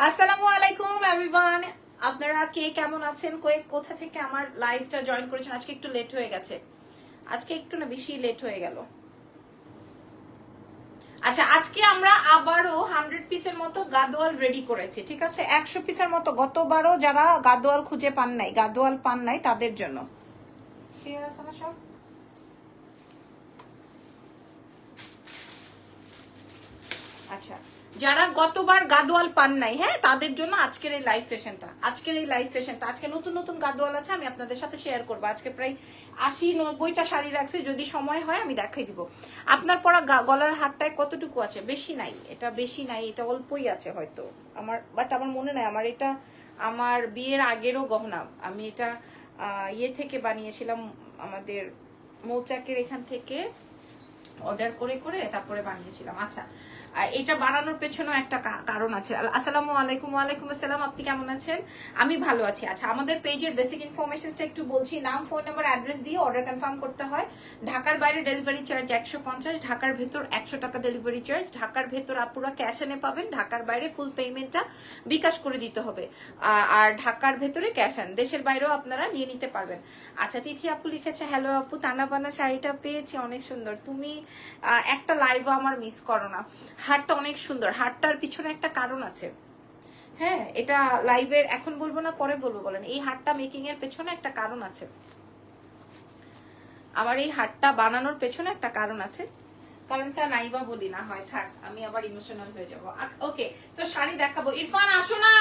আসসালামু আলাইকুম এভরিওয়ান, আপনারা কে কেমন আছেন, কোথা থেকে আমার লাইভটা জয়েন করেছেন? আজকে একটু লেট হয়ে গেছে, আজকে একটু না বেশি লেট হয়ে গেল। আচ্ছা, আজকে আমরা আবারও 100 পিসের মতো গাদোয়াল রেডি করেছি, ঠিক আছে? 100 পিসের মতো। গতবারও যারা গাদোয়াল খুঁজে পান নাই, গাদোয়াল পান নাই, তাদের জন্য। ক্লিয়ার আছে না সব? আচ্ছা, যারা গতবার গাদোয়াল পান নাই, হ্যাঁ, তাদের জন্য আজকের এই লাইভ সেশনটা। আজকে নতুন নতুন গাদোয়াল আছে, আমি আপনাদের সাথে শেয়ার করবো। আজকে প্রায় 80-90টা শাড়ি রাখছি, যদি সময় হয় আমি দেখাই দিব। আপনার পরা গলার হারটায় কতটুকু আছে? বেশি নাই, এটা বেশি নাই, এটা অল্পই আছে হয়তো আমার, বাট আমার মনে নাই। এটা আমার বিয়ের আগেরও গহনা। আমি এটা ইয়ে থেকে বানিয়েছিলাম, আমাদের মৌচাকের এখান থেকে অর্ডার করে করে তারপরে বানিয়েছিলাম। আচ্ছা, এটা বানানোর পেছনেও একটা কারণ আছে। আসসালামু আলাইকুম। ওয়ালাইকুম আসসালাম, আপনি কেমন আছেন? আমি ভালো আছি। আচ্ছা, আমাদের পেজের বেসিক ইনফরমেশনটা একটু বলছি। নাম, ফোন নাম্বার, অ্যাড্রেস দিয়ে অর্ডার কনফার্ম করতে হয়। ঢাকার বাইরে ডেলিভারি চার্জ 150, ঢাকার ভেতর 100 টাকা ডেলিভারি চার্জ। ঢাকার ভেতর আপুরা ক্যাশ এনে পাবেন, ঢাকার বাইরে ফুল পেমেন্টটা বিকাশ করে দিতে হবে। আর ঢাকার ভেতরে ক্যাশ আন, দেশের বাইরেও আপনারা নিয়ে নিতে পারবেন। আচ্ছা, তিথি আপু লিখেছে, হ্যালো আপু, তানা বানা শাড়িটা পেয়েছি, অনেক সুন্দর। তুমি একটা লাইভও আমার মিস করো না। হারটা অনেক সুন্দর, হারটার পিছনে একটা কারণ আছে। হ্যাঁ, এটা লাইভের এখন বলবো না, পরে বলবো। বলেন, এই হারটা মেকিং এর পেছনে একটা কারণ আছে। আমার এই হারটা বানানোর পেছনে একটা কারণ আছে। কারণটা নাইবা বলি না হয়, থাক, আমি আবার ইমোশনাল হয়ে যাবো। ওকে, তো শাড়ি দেখাবো। ইরফান আসো না।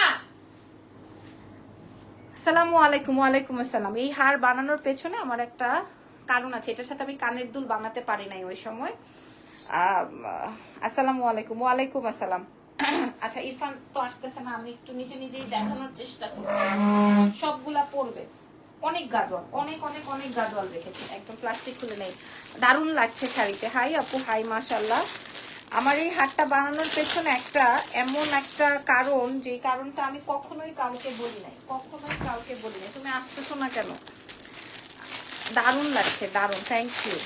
আসসালামু আলাইকুম। ওয়ালাইকুম আসসালাম। এই হার বানানোর পেছনে আমার একটা কারণ আছে। এটার সাথে আমি কানের দুল বানাতে পারি নাই ওই সময়। আসসালামু আলাইকুম। ওয়ালাইকুম আসসালাম। আচ্ছা, ইরফান তো আসতেছে না, আমি একটু নিজে নিজেই দেখানোর চেষ্টা করছি। সবগুলা পড়বে। অনেক গাদোয়াল, অনেক অনেক অনেক গাদোয়াল রেখেছি, একদম প্লাস্টিক খুলে নেই। দারুণ লাগছে শাড়িতে। হাই আপু, হাই, মাশাল্লাহ। আমার এই হারটা বানানোর পেছনে এমন একটা কারণ, যে কারণটা আমি কখনোই কাউকে বলি নাই, তুমি আসতেছো না কেন? দারুণ লাগছে, দারুণ, থ্যাংক ইউ।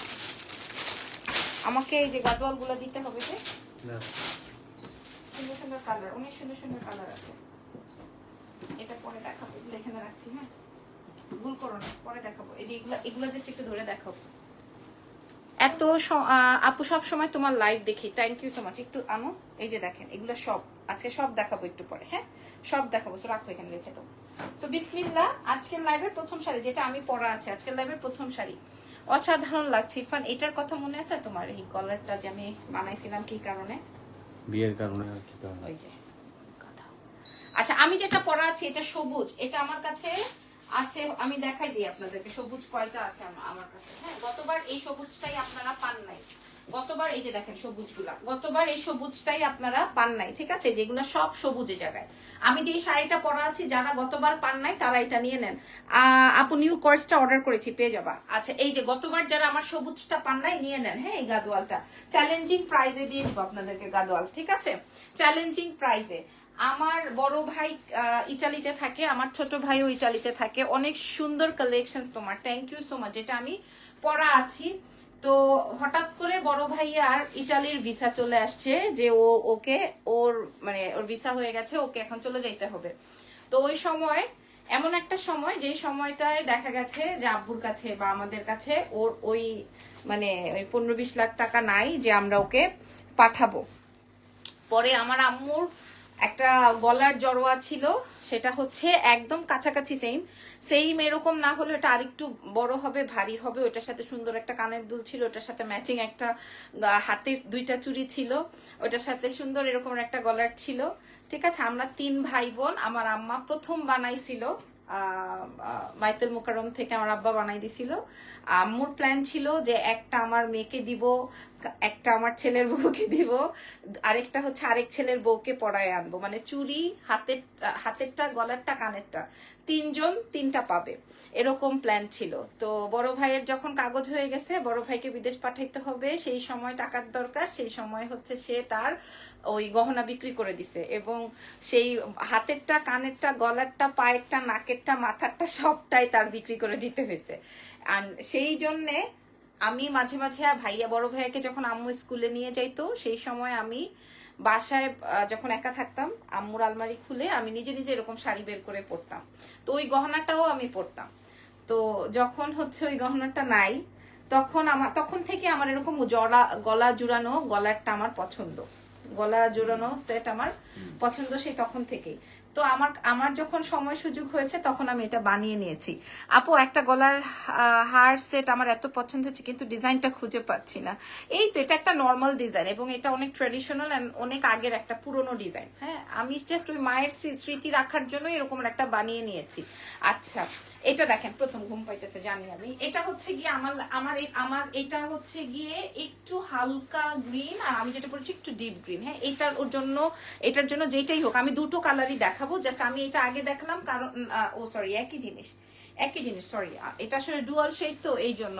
আমাকে এই যে গাদোয়াল গুলো দিতে হবে যে, সুন্দর সুন্দর কালার, অনেক সুন্দর সুন্দর কালার আছে। এটা পরে দেখাবো, এগুলো এখানে রাখছি। হ্যাঁ, ভুল করো না, পরে দেখাবো। এই যে এগুলো জাস্ট একটু ধরে দেখাবো। এত আপু সব সময় তোমার লাইভ দেখি, থ্যাংক ইউ সো মাচ। একটু আনো, এই যে দেখেন, এগুলো সব আজকে সব দেখাবো একটু পরে। হ্যাঁ, সব দেখাবো। তো রাখো, এখানে রেখে দাও। তো বিসমিল্লাহ। আজকের লাইভের প্রথম শাড়ি, যেটা আমি পরা আছে, আজকের লাইভের প্রথম শাড়ি, অসাধারণ লাগছে। ইরফান, এটার কথা মনে আছে তোমার? এই কলারটা যে আমি বানাইছিলাম কি কারণে? বিয়ের কারণে আর কি কারণে? ওই যে কথা। আচ্ছা, আমি যেটা পরা আছি এটা সবুজ, এটা আমার কাছে আছে। আমি দেখাই দিই আপনাদেরকে সবুজ কয়টা আছে আমার কাছে। হ্যাঁ, গতবার এই সবুজটাই আপনারা পান নাই। গতবার এই যে দেখেন সবুজগুলা, গতবার এই সবুজটাই আপনারা পান নাই, ঠিক আছে? যেগুলো সব সবুজে জায়গায়। আমি যে শাড়িটা পরা আছি, যারা গতবার পান নাই তারা এটা নিয়ে নেন। আপু নিউ কোর্সটা অর্ডার করেছি, পেয়ে যাবা। আচ্ছা, এই যে গতবার যারা আমার সবুজটা পান নাই নিয়ে নেন। হ্যাঁ, এই গাদোয়ালটা চ্যালেঞ্জিং প্রাইজে দিয়ে দিব আপনাদেরকে গাদোয়াল, ঠিক আছে? চ্যালেঞ্জিং প্রাইজে। আমার বড় ভাই ইটালিতে থাকে, আমার ছোট ভাইও ইটালিতে থাকে। অনেক সুন্দর কালেকশন তোমার, থ্যাংক ইউ সো মাচ। যেটা আমি পরা আছি, তো হঠাৎ করে বড় ভাই আর ইটালির ভিসা চলে আসছে, যে ওর মানে ওর ভিসা হয়ে গেছে, ওকে এখন চলে যাইতে হবে। তো ওই সময় এমন একটা সময়, যে সময়টায় দেখা গেছে যে আব্বুর কাছে বা আমাদের কাছে ওর ওই মানে ওই 15-20 লাখ টাকা নাই যে আমরা ওকে পাঠাবো। পরে আমার আম্মুর একটা গলার জড়োয়া ছিল, সেটা হচ্ছে একদম কাছাকাছি সেম সেম এরকম না হলে এটা আরেকটু বড় হবে, ভারী হবে। ওটার সাথে সুন্দর একটা কানের দুল ছিল, ওটার সাথে ম্যাচিং একটা হাতের 2টা চুড়ি ছিল, ওটার সাথে সুন্দর এরকম একটা গলার ছিল, ঠিক আছে? আমরা 3 ভাই বোন। আমার আম্মা প্রথম বানাইছিল বাইতুল মুকাররম থেকে, আমার আব্বা বানাই দিছিল। আম্মুর প্ল্যান ছিল যে একটা আমার মেয়েকে দিব, একটা আমার ছেলের বউকে দিব, আরেকটা হচ্ছে আরেক ছেলের বউকে পড়ায় আনবো। মানে চুড়ি, হাতেরটা, গলারটা, কানেরটা, 3 জন 3টা পাবে, এরকম প্ল্যান ছিল। তো বড় ভাইয়ের যখন কাগজ হয়ে গেছে, বড় ভাইকে বিদেশ পাঠাইতে হবে, সেই সময় টাকার দরকার, সেই সময় হচ্ছে সে তার ওই গহনা বিক্রি করে দিছে, এবং সেই হাতেরটা, কানেরটা, গলারটা, পায়েরটা, নাকেরটা, মাথারটা সবটাই তার বিক্রি করে দিতে হয়েছে। আর সেই জন্যে আমি মাঝে মাঝে বড় ভাইয়াকে যখন আম্মু স্কুলে নিয়ে যাইতো, সেই সময় আমি বাসায় যখন একা থাকতাম আম্মুর আলমারি খুলে আমি নিজে নিজে এরকম শাড়ি বের করে পরতাম, তো ওই গহনাটাও আমি পরতাম। তো যখন হচ্ছে ওই গহনাটা নাই তখন থেকে আমার এরকম গলা জুড়ানো গলারটা আমার পছন্দ, গলা জোড়ানো সেট আমার পছন্দ সেই তখন থেকেই। তো আমার যখন সময় সুযোগ হয়েছে তখন আমি এটা বানিয়ে নিয়েছি। আপু একটা গলার হার সেট আমার এত পছন্দ হচ্ছে কিন্তু ডিজাইনটা খুঁজে পাচ্ছি না। এই তো এটা একটা নর্মাল ডিজাইন এবং এটা অনেক ট্রেডিশনাল এন্ড অনেক আগের একটা পুরনো ডিজাইন। হ্যাঁ, আমি জাস্ট ওই মায়ের স্মৃতি রাখার জন্য এরকম একটা বানিয়ে নিয়েছি। আচ্ছা, এটা দেখেন, প্রথম ঘুম পাইতেছে জানি আমি। এটা হচ্ছে গিয়ে আমার এটা হচ্ছে গিয়ে একটু হালকা গ্রিন আর আমি যেটা বলছি একটু ডিপ গ্রিন। হ্যাঁ, এটার জন্য যেটাই হোক আমি দুটো কালারই দেখাবো। জাস্ট আমি এটা আগে দেখলাম কারণ সরি একই জিনিস সরি, এটা আসলে ডুয়াল শেড তো এই জন্য।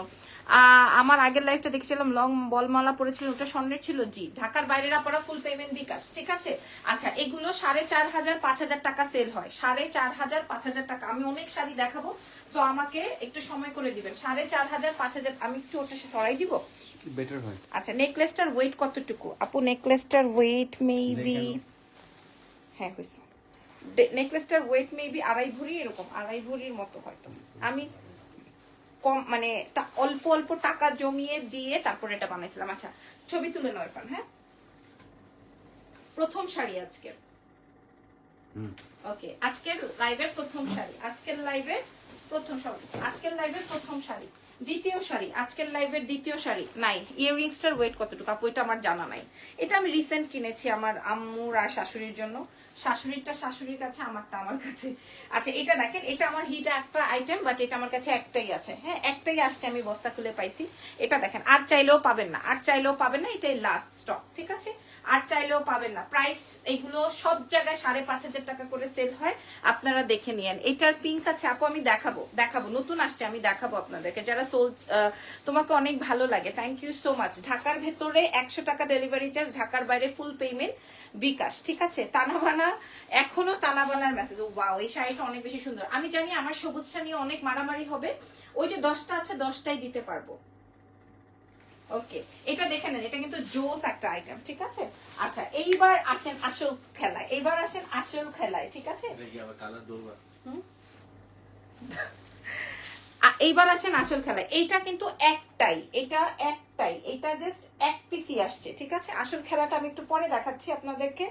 আমার আগের লাইফটা দেখছিলাম লং বলমালা পড়েছিল, ওটা স্বর্ণের ছিল। জি, ঢাকার বাইরের আপনারা ফুল পেমেন্ট বিকাশ, ঠিক আছে। আচ্ছা, এগুলো 4,500 5,000 টাকা সেল হয়, 4,500 5,000 টাকা। আমি অনেক শাড়ি দেখাবো, তো আমাকে একটু সময় করে দিবেন। 4,500 5,000 আমি একটু ওটা সরাই দিব, বেটার হয়। আচ্ছা, নেকলেসটার ওয়েট কতটুকু আপু? নেকলেসটার ওয়েট মেবি, হ্যাঁ হয়েছে, নেকলেসটার ওয়েট মেবি 2.5 ভরি, এরকম 2.5 ভরির মতো হয়তো। আমি কম মানে অল্প অল্প টাকা জমিয়ে দিয়ে তারপর এটা বানাইছিলাম। আচ্ছা, ছবি তুলে নয় পান। হ্যাঁ, প্রথম শাড়ি আজকের, ওকে, আজকের লাইভের প্রথম শাড়ি, আজকের লাইভের প্রথম শাড়ি, দ্বিতীয় শাড়ি, আজকের লাইভের দ্বিতীয় শাড়ি। নাই, ইয়াররিংসটার ওয়েট কতটুকু আপু? এটা আমার জানা নাই। এটা আমি রিসেন্ট কিনেছি আমার আম্মুর আর শাশুড়ির জন্য। শাশুড়িরটা শাশুড়ির কাছে, আমারটা আমার কাছে। আচ্ছা, এটা দেখেন, এটা আমার হিট একটা আইটেম, বাট এটা আমার কাছে একটাই আছে। হ্যাঁ, একটাই আসছে, আমি বস্তা খুলে পাইছি। এটা দেখেন, আর চাইলেও পাবেন না, এটাই লাস্ট স্টক, ঠিক আছে। আর চাইলেও পাবেন না। প্রাইস এগুলো সব জায়গায় 5,500 টাকা করে সেল হয়, আপনারা দেখে নিয়েন। এটার পিঙ্ক আছে আপু, আমি দেখাবো, নতুন আসছে, আমি দেখাবো আপনাদেরকে। যারা তোমাকে অনেক ভালো লাগে, থ্যাংক ইউ সো মাচ। ঢাকার ভেতরে 100 টাকা ডেলিভারি চার্জ, ঢাকার বাইরে ফুল পেমেন্ট বিকাশ, ঠিক আছে। তানাবানা, এখনো তানাবানার মেসেজ। ওয়াও, এই শাড়িটা অনেক বেশি সুন্দর। আমি জানি আমার সবুজটা নিয়ে অনেক মারামারি হবে, ওই যে 10টা আছে 10টাই দিতে পারবো। ওকে, এটা দেখে নেন, এটা কিন্তু জোস একটা আইটেম, ঠিক আছে। আচ্ছা, এইবার আসেন আসল খেলায়, ঠিক আছে। এইবার আসেন আসল খেলায়। এইটা কিন্তু এটা জাস্ট এক পিসি আসছে, ঠিক আছে। আসল খেলাটা আমি একটু পরে দেখাচ্ছি আপনাদেরকে।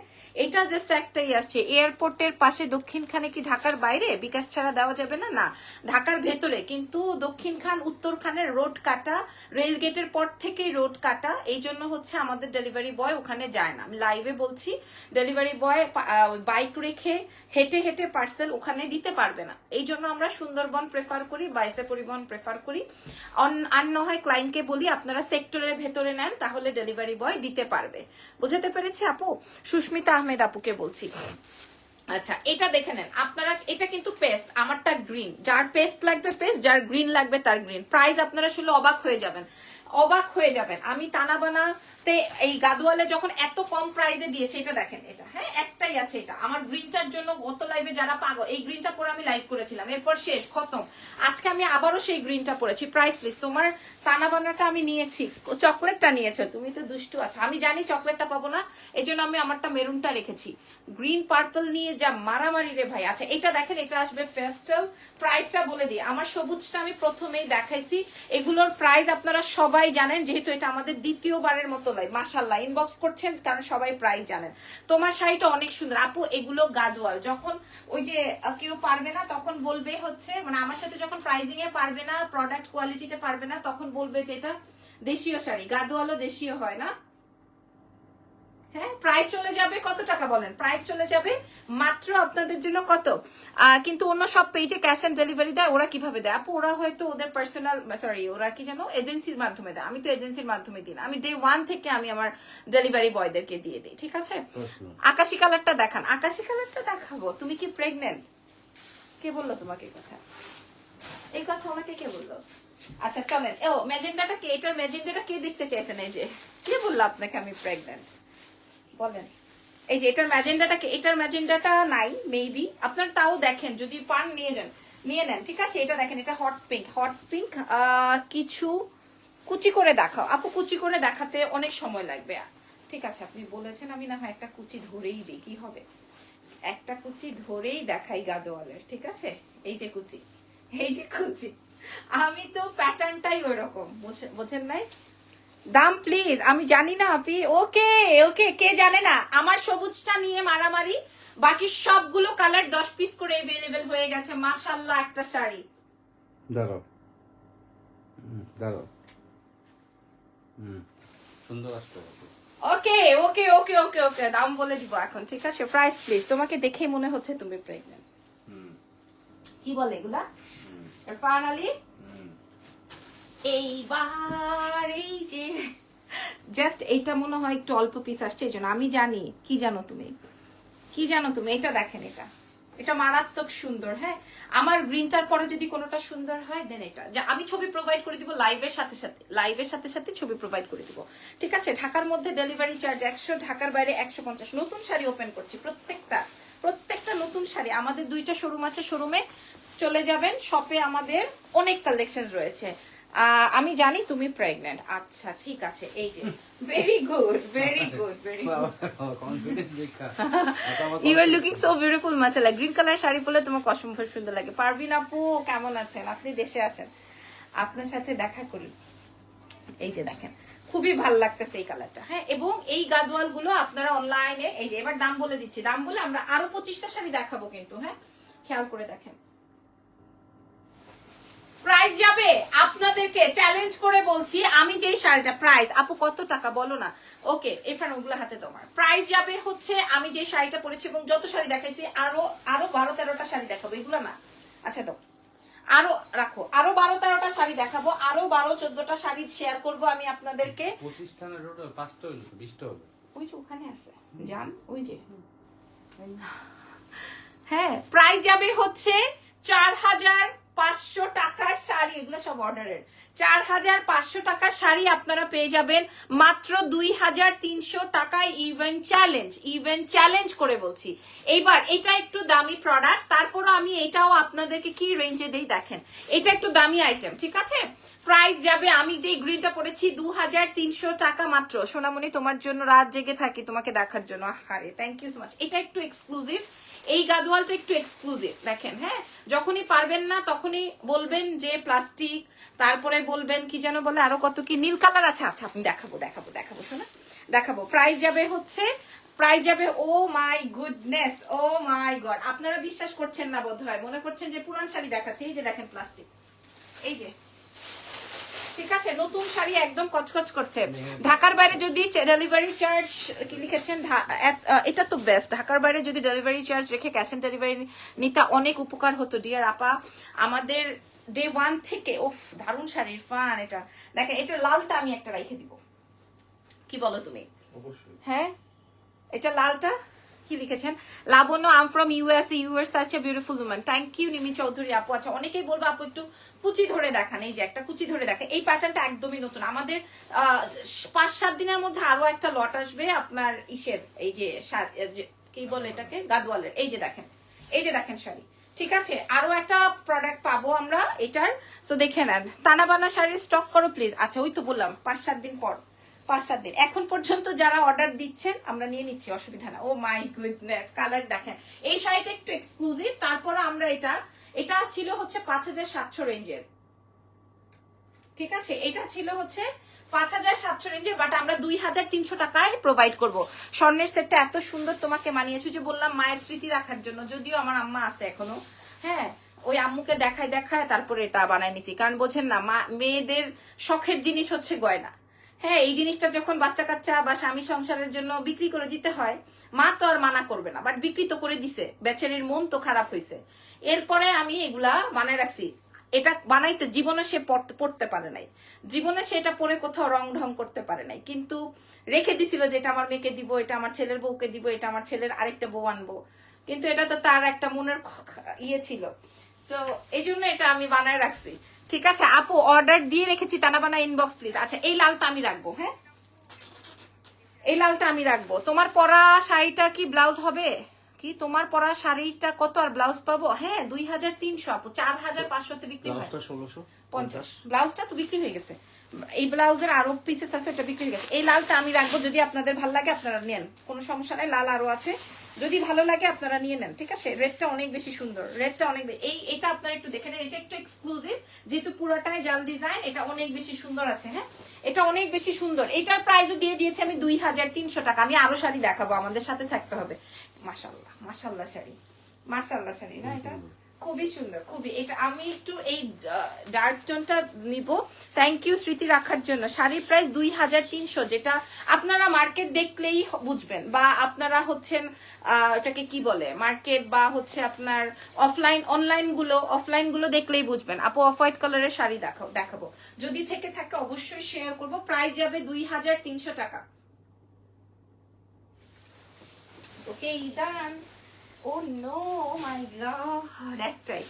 এটা জাস্ট একটাই আসছে। এয়ারপোর্টের পাশে দক্ষিণখানে, কি ঢাকার বাইরে বিকাশ ছাড়া দেওয়া যাবে না? না, ঢাকার ভেতরে, কিন্তু দক্ষিণখান উত্তরখানের রোড কাটা, রেল গেটের পর থেকেই রোড কাটা। এই জন্য হচ্ছে আমাদের ডেলিভারি বয় ওখানে যায় না। আমি লাইভে বলছি, ডেলিভারি বয় বাইক রেখে হেঁটে হেঁটে পার্সেল ওখানে দিতে পারবে না। এই জন্য আমরা সুন্দরবন প্রেফার করি, বাইসে পরিবহন প্রেফার করি। আর না হয় ক্লায়েন্টকে বলি আপনারা সেক্টরের ভেতরে নেন, তাহলে ডেলিভারি বয় দিতে পারবে। বুঝতে পেরেছি আপু? সুস্মিতা আহমেদ আপুকে বলছি। আচ্ছা, এটা দেখে নেন আপনারা, এটা কিন্তু পেস্ট, আমারটা গ্রিন। যার পেস্ট লাগবে পেস্ট, যার গ্রিন লাগবে তার গ্রিন। প্রাইস আপনারা শুনলে অবাক হয়ে যাবেন। আমি তানাবানাতে এই গাদওয়ালে যখন এত কম প্রাইসে দিয়েছে, এটা দেখেন, এটা হ্যাঁ একটাই আছে। এটা আমার গ্রিনটার জন্য গত লাইভে যারা পাগল, এই গ্রিনটা পরে আমি লাইভ করেছিলাম, এরপর শেষ, খতম। আজকে আমি আবারও সেই গ্রিনটা পরেছি। প্রাইস প্লিজ, তোমার তানাবানাটা আমি নিয়েছি, চকলেটটা নিয়েছো, তুমি তো দুষ্টু আছো। আমি জানি চকলেটটা পাবো না, এই জন্য আমি আমারটা মেরুনটা রেখেছি। গ্রিন পার্পল নিয়ে যা মারামারি রে ভাই। আচ্ছা, এটা দেখেন, এটা আসবে পেস্টেল। প্রাইসটা বলে দিই, আমার সবুজটা আমি প্রথমেই দেখাইছি। এগুলোর প্রাইস আপনারা সবাই জানেন, যেহেতু এটা আমাদের দ্বিতীয়বারের মতো লাইভ। মাশাআল্লাহ, ইনবক্স করছেন কারণ সবাই প্রাইস জানেন। তোমার শাড়িটা অনেক সুন্দর আপু। এগুলো গাদওয়াল, যখন ওই যে কেউ পারবে না তখন বলবে হচ্ছে, মানে আমার সাথে যখন প্রাইজিং এ পারবে না, প্রোডাক্ট কোয়ালিটিতে পারবে না, তখন বলবে যে এটা দেশীয় শাড়ি। গাদওয়ালও দেশীয় হয় না। হ্যাঁ, প্রাইস চলে যাবে কত টাকা বলেন? প্রাইস চলে যাবে মাত্র আপনাদের জন্য কত। কিন্তু অন্য সব পেজে ক্যাশ অন ডেলিভারি দেয়। ওরা কিভাবে দেয় আপু? ওরা হয়তো ওদের পার্সোনাল, ওরা কি জানো, এজেন্সির মাধ্যমে দেয়। আমি তো এজেন্সির মাধ্যমে দিই না, আমি ডে 1 থেকে আমি আমার ডেলিভারি বয়দেরকে দিয়ে দিই, ঠিক আছে। আকাশি কালারটা দেখান, আকাশি কালারটা দেখাবো। তুমি কি প্রেগনেন্ট? কে বললো তোমাকে এই কথা ওনাকে কে বললো? আচ্ছা চলেন, ম্যাজেন্ডাটা কে, এটার ম্যাজেন্ডাটা কে দেখতে চাইছেন? এই যে কে বললো আপনাকে আমি প্রেগনেন্ট বলেন? এই যে এটার ম্যাজেন্ডাটা নাই মেবি, আপনার তাও দেখেন, যদি পান নিয়ে নেন, ঠিক আছে। এটা দেখেন, এটা হট পিঙ্ক। কিছু কুচি করে দেখাও আপু, কুচি করে দেখাতে অনেক সময় লাগবে। ঠিক আছে, আপনি বলেছেন, আমি না হয় একটা কুচি ধরেই দিই, কি হবে, একটা কুচি ধরেই দেখাই গাদোয়ালের। ঠিক আছে, এই যে কুচি, এই যে কুচি, আমি তো প্যাটার্নটাই ওই রকম, বোঝেন নাই? দাম প্লিজ, আমি জানি না আপনি। ওকে ওকে, কে জানে না আমার সবুজটা নিয়ে মারামারি, বাকি সবগুলো কালার 10 পিস করে अवेलेबल হয়ে গেছে। মাশাআল্লাহ, একটা শাড়ি দাঁড়াও দাঁড়াও, সুন্দর আসতে হবে। ওকে ওকে ওকে ওকে ওকে, দাম বলে দিব এখন। ঠিক আছে, প্রাইস প্লিজ। তোমাকে দেখে মনে হচ্ছে তুমি প্রেগন্যান্ট। কি বলে এগুলা ইরফান আলী? এইবার এই যে জাস্ট এইটা মনে হয় একটু অল্প পিস আসছে, এই জন্য। আমি জানি কি জানো তুমি, কি জানো তুমি, এটা দেখেন, এটা মারাত্মক সুন্দর। হ্যাঁ, আমার গ্রিনটার পরে যদি কোনোটা সুন্দর হয় দেন এটা, যা আমি ছবি প্রোভাইড করে দিব লাইভের সাথে সাথে ছবি প্রোভাইড করে দিব। ঠিক আছে, ঢাকার মধ্যে ডেলিভারি চার্জ 100, ঢাকার বাইরে 150। নতুন শাড়ি ওপেন করছি, প্রত্যেকটা নতুন শাড়ি। আমাদের 2টা শোরুম আছে, শোরুমে চলে যাবেন, শপে আমাদের অনেক কালেকশন রয়েছে। আমি জানি তুমি প্রেগন্যান্ট, আচ্ছা ঠিক আছে। এই যে very good very good very good, you are looking so beautiful মাশাআল্লাহ। গ্রিন কালার শাড়ি পরলে তোমাকে অসম্ভব সুন্দর লাগে। পারভিন আপু কেমন আছেন? আপনি দেশে আসেন, আপনার সাথে দেখা করি। এই যে দেখেন, খুবই ভালো লাগতেছে এই কালারটা। হ্যাঁ, এবং এই গাদওয়াল গুলো আপনারা অনলাইনে, এই যে এবার দাম বলে দিচ্ছি, দাম বলে আমরা আরো 25টা শাড়ি দেখাবো কিন্তু। হ্যাঁ, খেয়াল করে দেখেন, প্রাইস যাবে, আপনাদেরকে চ্যালেঞ্জ করে বলছি, আমি যে শাড়িটা প্রাইস, আপু কত টাকা বলো না। ওকে এখানে ওগুলো হাতে তোমার, প্রাইস যাবে হচ্ছে, আমি যে শাড়িটা পরেছি এবং যত শাড়ি দেখাইছি, আরো 12-13টা শাড়ি দেখাবো, এগুলো না। আচ্ছা তো আরো রাখো, আরো 12-13টা শাড়ি দেখাবো, আরো 12-14টা শাড়ি শেয়ার করব আমি আপনাদেরকে। প্রতিষ্ঠানের টোটাল 5টা হলো, 20টা হবে। ওই যে ওখানে আছে জান, ওই যে। হ্যাঁ, প্রাইস যাবে হচ্ছে 4500 টাকার শাড়ি, এগুলো সব অর্ডারের। 4500 টাকার শাড়ি আপনারা পেয়ে যাবেন মাত্র 2300 টাকায়। ইভেন্ট চ্যালেঞ্জ করে বলছি। এইবার এটা একটু দামি প্রোডাক্ট, তারপরও আমি এটাও আপনাদেরকে কি রেঞ্জে দেই দেখেন, এটা একটু দামি আইটেম। ঠিক আছে, প্রাইস যাবে, আমি যে গ্রিনটা পড়েছি 2300 টাকা মাত্র। সোনামণি তোমার জন্য রাত জেগে থাকি তোমাকে দেখার জন্য। আরে থ্যাংক ইউ সো মাচ। এটা একটু এক্সক্লুসিভ, এই গাদওয়ালটা একটু এক্সক্লুসিভ দেখেন। হ্যাঁ, যখনই পারবেন না তখনই বলবেন যে প্লাস্টিক, তারপরে বলবেন কি যেন বলে, আরো কত কি নীল কালার আছে। আচ্ছা আপনি দেখাবো শোনা, দেখাবো। প্রাইস যাবে হচ্ছে, প্রাইস যাবে, ও my goodness, O my god, আপনারা বিশ্বাস করছেন না বোধহয়, মনে করছেন যে পুরান শাড়ি দেখাচ্ছে। এই যে দেখেন প্লাস্টিক, এই যে। ঠিক আছে, নতুন শাড়ি একদম কচকচ করছে। ঢাকার বাইরে যদি ডেলিভারি চার্জ কি লিখেছেন, এটা তো বেস্ট। ঢাকার বাইরে যদি ডেলিভারি চার্জ রেখে ক্যাশ অন ডেলিভারি নিতে অনেক উপকার হতো ডিয়ার আপা। আমাদের ডে 1 থেকে, ওফ দারুণ শাড়ি ইরফান। এটা দেখেন, এটা লালটা আমি একটা রেখে দিব, কি বলো তুমি? অবশ্যই। হ্যাঁ, এটা লালটা কি লিখেছেন, Labanya, I am from USA, you are such a beautiful woman. Thank you Nimi Chowdhury আপু। আচ্ছা, অনেকেই বলবো আপু একটু কুচি ধরে দেখান, এই যে একটা কুচি ধরে দেখা। এই প্যাটার্নটা একদমই নতুন, আমাদের 5-7 দিনের মধ্যে আরো একটা লট আসবে আপনার ইসের, এই যে কি বলে এটাকে, গাদওয়ালের। এই যে দেখেন, এই যে দেখেন শাড়ি। ঠিক আছে, আরো একটা প্রোডাক্ট পাবো আমরা এটার, সো দেখে নেন। তানাবানা শাড়ির স্টক করো প্লিজ। আচ্ছা, ওই তো বললাম 5-7 দিন পর, 5-7 দিন। এখন পর্যন্ত যারা অর্ডার দিচ্ছেন আমরা নিয়ে নিচ্ছি, অসুবিধা না। ও মাই গুডনেস, কালার দেখেন। এই শাড়িটা একটু এক্সক্লুসিভ, তারপর আমরা এটা ছিল হচ্ছে 5700 রেঞ্জের। ঠিক আছে, এটা ছিল হচ্ছে 5700 রেঞ্জের, বাট আমরা 2300 টাকায় প্রোভাইড করব। স্বর্ণের সেটটা এত সুন্দর তোমাকে মানিয়েছে, যে বললাম মায়ের স্মৃতি রাখার জন্য, যদিও আমার আম্মা আছে এখনো। হ্যাঁ, ওই আম্মুকে দেখায় তারপরে এটা বানায় নিছি, কারণ বোঝেন না, মেয়েদের শখের জিনিস হচ্ছে গয়না। হ্যাঁ, এই জিনিসটা যখন বাচ্চা কাচ্চা বা স্বামী সংসারের জন্য বিক্রি করে দিতে হয়, মা তো আর মানা করবে না, বাট বিক্রি তো করে দিছে, বেচারির মন তো খারাপ হয়েছে। এরপরে আমি এগুলা বানায় রাখছি। এটা বানাইছে, জীবনে সে পড়তে পারে নাই, জীবনে সে এটা পরে কোথাও রং ঢং করতে পারে নাই, কিন্তু রেখে দিছিল যে এটা আমার মেয়েকে দিব, এটা আমার ছেলের বউকে দিব, এটা আমার ছেলের আরেকটা বউ আনবো। কিন্তু এটা তো তার একটা মনের ইয়ে ছিল, সো এই জন্য এটা আমি বানায় রাখছি। ঠিক আছে আপু, অর্ডার দিয়ে রেখেছি, তানাবানা ইনবক্স প্লিজ। আচ্ছা, এই লালটা আমি রাখবো। হ্যাঁ, এই লালটা আমি রাখবো। তোমার পরা শাড়িটা কি ব্লাউজ হবে? কি তোমার পরা শাড়িটা কত আর ব্লাউজ পাবো? হ্যাঁ 2300 আপু, 4500 তে বিক্রি হয়। ব্লাউজটা 1650 ব্লাউজটা তো বিক্রি হয়ে গেছে, এই ব্লাউজের আরো পিসেস আছে, ওটা বিক্রি হয়ে গেছে। এই লালটা আমি রাখবো, যদি আপনাদের ভালো লাগে আপনারা নেন, কোনো সমস্যা নাই, লাল আরো আছে, যদি ভালো লাগে আপনারা নিয়ে নেন, ঠিক আছে। রেডটা অনেক বেশি সুন্দর, রেডটা অনেক এটা আপনারা একটু দেখে নেন, এটা একটু এক্সক্লুসিভ, যেহেতু পুরোটাই জাল ডিজাইন, এটা অনেক বেশি সুন্দর আছে। হ্যাঁ এটা অনেক বেশি সুন্দর, এটার প্রাইসও দিয়ে দিয়েছি আমি 2300 টাকা। আমি আরো শাড়ি দেখাবো, আমাদের সাথে থাকতে হবে। মাশাআল্লাহ মাশাআল্লাহ শাড়ি, মাশাআল্লাহ শাড়ি না, এটা খুবই সুন্দর, খুবই। এটা আমি একটু এই ডার্ক টোনটা নিব, থ্যাংক ইউ স্মৃতি রাখার জন্য। শাড়ির প্রাইস 2300, যেটা আপনারা মার্কেট দেখলেই বুঝবেন, বা আপনারা হচ্ছেন ওটাকে কি বলে মার্কেট, বা হচ্ছে আপনার অফলাইন গুলো দেখলেই বুঝবেন। আপু অফ হোয়াইট কালারের শাড়ি দেখাবো, যদি থেকে থাকে অবশ্যই শেয়ার করব। প্রাইস যাবে 2300 টাকা। ওকে ডান। ও নো মাই গড, একটাই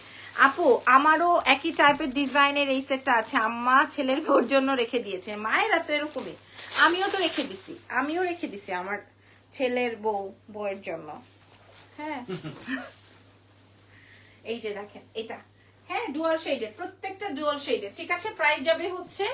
আপু, আমারও একই টাইপের ডিজাইনের এই সেটটা আছে, আম্মা ছেলের ওর জন্য রেখে দিয়েছে। মায়েরা তো এরকমই, আমিও রেখে দিছি আমার ছেলের বউয়ের জন্য। হ্যাঁ এই যে দেখেন এটা, হ্যাঁ ডুয়াল শেডের, প্রত্যেকটা ডুয়াল শেডের, ঠিক আছে। প্রাইস যাবে হচ্ছে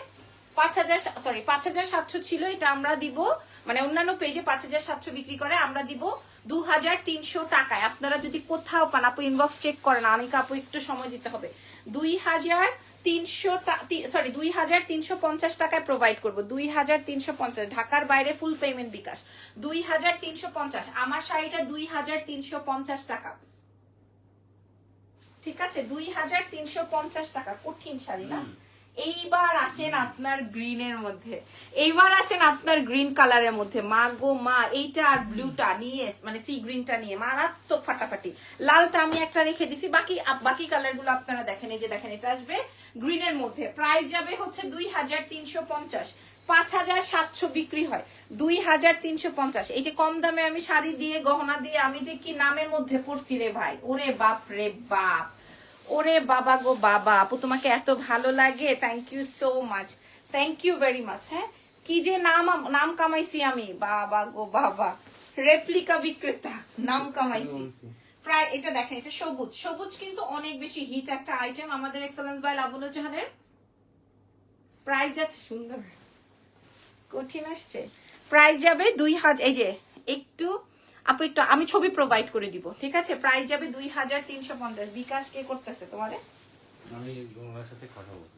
5700 ছিল, এটা আমরা দিব, মানে অন্যান্য পেজে 5700 বিক্রি করে, আমরা দিব 2300 টাকায়। আপনারা যদি কোথাও পান আপু ইনবক্স চেক করেন, অনেক আপু একটু সময় দিতে হবে। 2350 টাকায় প্রোভাইড করবো, 2350, ঢাকার বাইরে ফুল পেমেন্ট বিকাশ। 2350, আমার শাড়িটা 2350 টাকা, ঠিক আছে। 2350 টাকা, কঠিন শাড়ি না। এইবার আসেন আপনার গ্রিনের মধ্যে, এইবার আসেন আপনার গ্রিন কালারের মধ্যে। মা গো মা, এইটা আর ব্লুটা নিয়ে, মানে সি গ্রিনটা নিয়ে মারাত্মক ফাটাফাটি। লালটা আমি একটা রেখে দিছি, বাকি কালার গুলো আপনারা দেখেন। এই যে দেখেন, এটা আসবে গ্রিনের মধ্যে। প্রাইস যাবে হচ্ছে 2350, 5700 বিক্রি হয়, 2350। এই যে কম দামে আমি শাড়ি দিয়ে গহনা দিয়ে আমি যে কি নামের মধ্যে পড়ছি রে ভাই, ওরে বাপ রে বাপ, ওরে বাবা গো বাবা। আপু তোমাকে এত ভালো লাগে, thank you so much, thank you very much. হ্যাঁ কি যে নাম কামাইছি আমি, বাবা গো বাবা, রেপ্লিকা বিক্রেতা নাম কামাইছি। প্রায় এটা দেখেন, এটা সবুজ কিন্তু অনেক বেশি হিট একটা আইটেম আমাদের এক্সেলেন্স বাই লাবণ্য জাহানের। প্রাইস যাচ্ছে সুন্দর, কঠিন আসছে। প্রাইস যাবে 2000, এই যে একটু আপু একটু আমি ছবি প্রোভাইড করে দিব, ঠিক আছে। প্রাইস যাবে 2350। বিকাশ কে করতেছে তোমারে? আমি ওনার সাথে কথা বলবো।